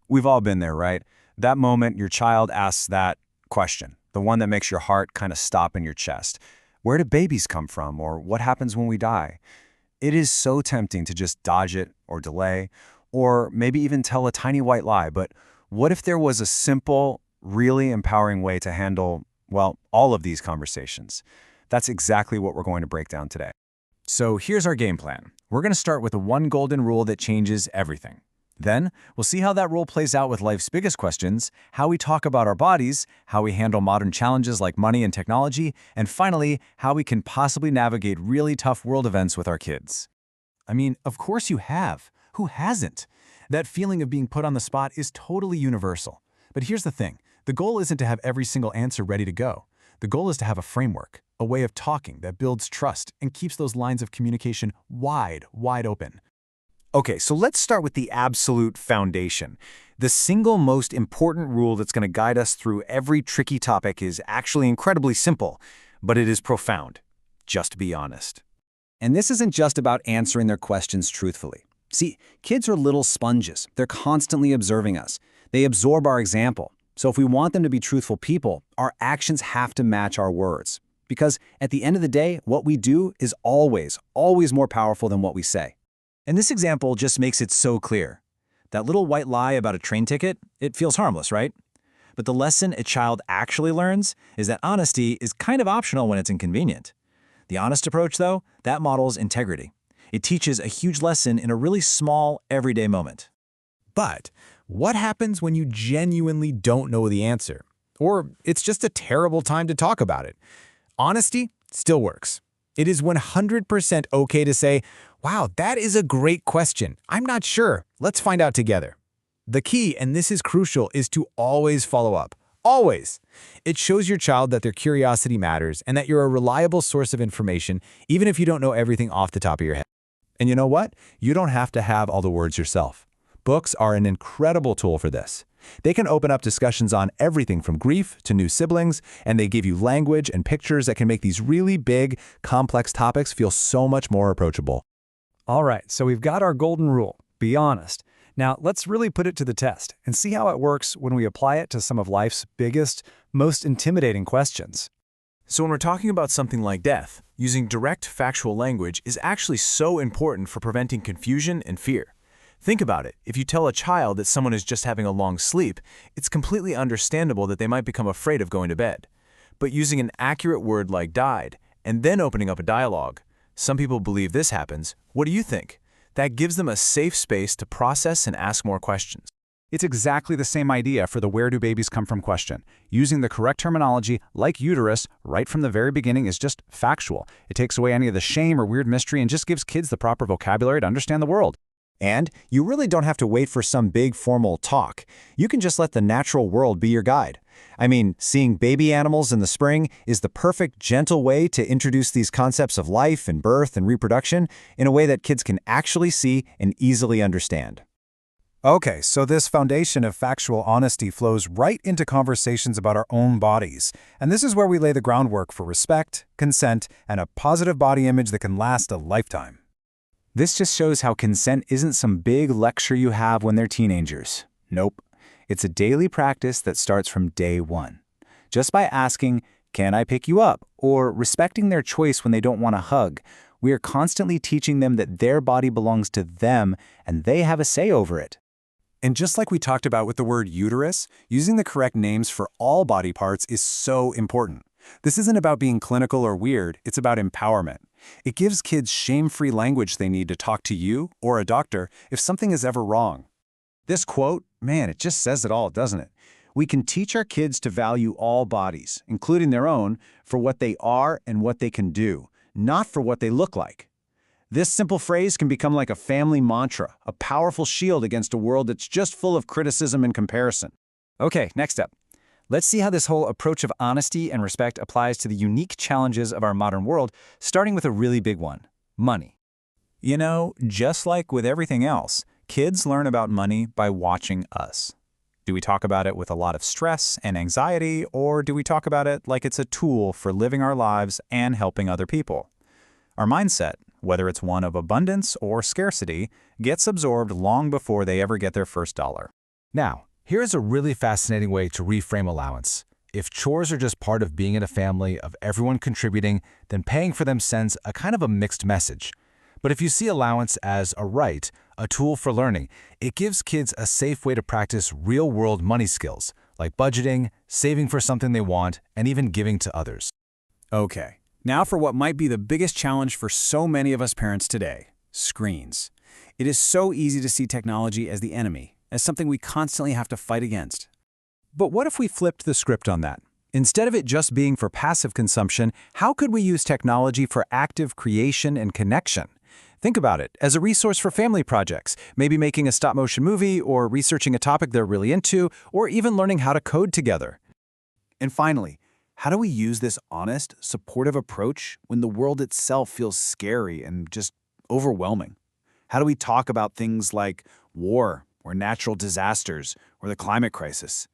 We've all been there, right? That moment your child asks that question, the one that makes your heart kind of stop in your chest. Where do babies come from? Or what happens when we die? It is so tempting to just dodge it or delay, or maybe even tell a tiny white lie. But what if there was a simple, really empowering way to handle, well, all of these conversations? That's exactly what we're going to break down today. So here's our game plan. We're going to start with the one golden rule that changes everything. Then, we'll see how that rule plays out with life's biggest questions, how we talk about our bodies, how we handle modern challenges like money and technology, and finally, how we can possibly navigate really tough world events with our kids. I mean, of course you have. Who hasn't? That feeling of being put on the spot is totally universal. But here's the thing. The goal isn't to have every single answer ready to go. The goal is to have a framework, a way of talking that builds trust and keeps those lines of communication wide open. Okay, so let's start with the absolute foundation. The single most important rule that's going to guide us through every tricky topic is actually incredibly simple, but it is profound. Just be honest. And this isn't just about answering their questions truthfully. See, kids are little sponges. They're constantly observing us. They absorb our example. So if we want them to be truthful people, our actions have to match our words. Because at the end of the day, what we do is always more powerful than what we say. And this example just makes it so clear. That little white lie about a train ticket, it feels harmless, right? But the lesson a child actually learns is that honesty is kind of optional when it's inconvenient. The honest approach, though, that models integrity. It teaches a huge lesson in a really small, everyday moment. But what happens when you genuinely don't know the answer? Or it's just a terrible time to talk about it? Honesty still works. It is 100% okay to say, wow, that is a great question. I'm not sure. Let's find out together. The key, and this is crucial, is to always follow up. Always. It shows your child that their curiosity matters and that you're a reliable source of information, even if you don't know everything off the top of your head. And you know what? You don't have to have all the words yourself. Books are an incredible tool for this. They can open up discussions on everything from grief to new siblings, and they give you language and pictures that can make these really big, complex topics feel so much more approachable. All right, so we've got our golden rule, be honest. Now, let's really put it to the test and see how it works when we apply it to some of life's biggest, most intimidating questions. So when we're talking about something like death, using direct factual language is actually so important for preventing confusion and fear. Think about it. If you tell a child that someone is just having a long sleep, it's completely understandable that they might become afraid of going to bed. But using an accurate word like died, and then opening up a dialogue, some people believe this happens. What do you think? That gives them a safe space to process and ask more questions. It's exactly the same idea for the where do babies come from question. Using the correct terminology, like uterus, right from the very beginning is just factual. It takes away any of the shame or weird mystery and just gives kids the proper vocabulary to understand the world. And you really don't have to wait for some big formal talk. You can just let the natural world be your guide. I mean, seeing baby animals in the spring is the perfect, gentle way to introduce these concepts of life and birth and reproduction in a way that kids can actually see and easily understand. Okay, so this foundation of factual honesty flows right into conversations about our own bodies. And this is where we lay the groundwork for respect, consent, and a positive body image that can last a lifetime. This just shows how consent isn't some big lecture you have when they're teenagers. Nope. It's a daily practice that starts from day one. Just by asking, "Can I pick you up?" or respecting their choice when they don't want a hug, we are constantly teaching them that their body belongs to them and they have a say over it. And just like we talked about with the word uterus, using the correct names for all body parts is so important. This isn't about being clinical or weird, it's about empowerment. It gives kids shame-free language they need to talk to you or a doctor if something is ever wrong. This quote, man, it just says it all, doesn't it? We can teach our kids to value all bodies, including their own, for what they are and what they can do, not for what they look like. This simple phrase can become like a family mantra, a powerful shield against a world that's just full of criticism and comparison. Okay, next up. Let's see how this whole approach of honesty and respect applies to the unique challenges of our modern world, starting with a really big one, money. You know, just like with everything else, kids learn about money by watching us. Do we talk about it with a lot of stress and anxiety, or do we talk about it like it's a tool for living our lives and helping other people? Our mindset, whether it's one of abundance or scarcity, gets absorbed long before they ever get their first dollar. Now, here is a really fascinating way to reframe allowance. If chores are just part of being in a family, of everyone contributing, then paying for them sends a kind of a mixed message. But if you see allowance as a right, a tool for learning, it gives kids a safe way to practice real-world money skills, like budgeting, saving for something they want, and even giving to others. Okay, now for what might be the biggest challenge for so many of us parents today, screens. It is so easy to see technology as the enemy, as something we constantly have to fight against. But what if we flipped the script on that? Instead of it just being for passive consumption, how could we use technology for active creation and connection? Think about it as a resource for family projects, maybe making a stop-motion movie or researching a topic they're really into, or even learning how to code together. And finally, how do we use this honest, supportive approach when the world itself feels scary and just overwhelming? How do we talk about things like war or natural disasters or the climate crisis?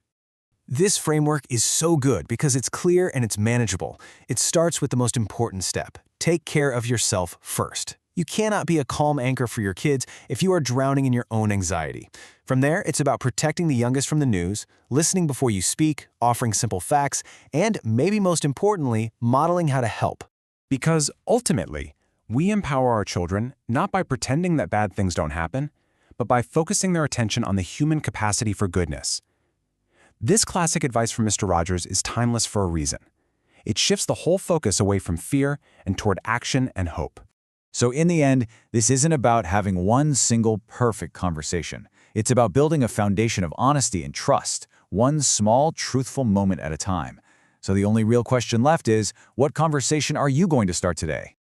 This framework is so good because it's clear and it's manageable. It starts with the most important step. Take care of yourself first. You cannot be a calm anchor for your kids if you are drowning in your own anxiety. From there, it's about protecting the youngest from the news, listening before you speak, offering simple facts, and maybe most importantly, modeling how to help. Because ultimately, we empower our children not by pretending that bad things don't happen, but by focusing their attention on the human capacity for goodness. This classic advice from Mr. Rogers is timeless for a reason. It shifts the whole focus away from fear and toward action and hope. So in the end, this isn't about having one single perfect conversation. It's about building a foundation of honesty and trust, one small, truthful moment at a time. So the only real question left is, what conversation are you going to start today?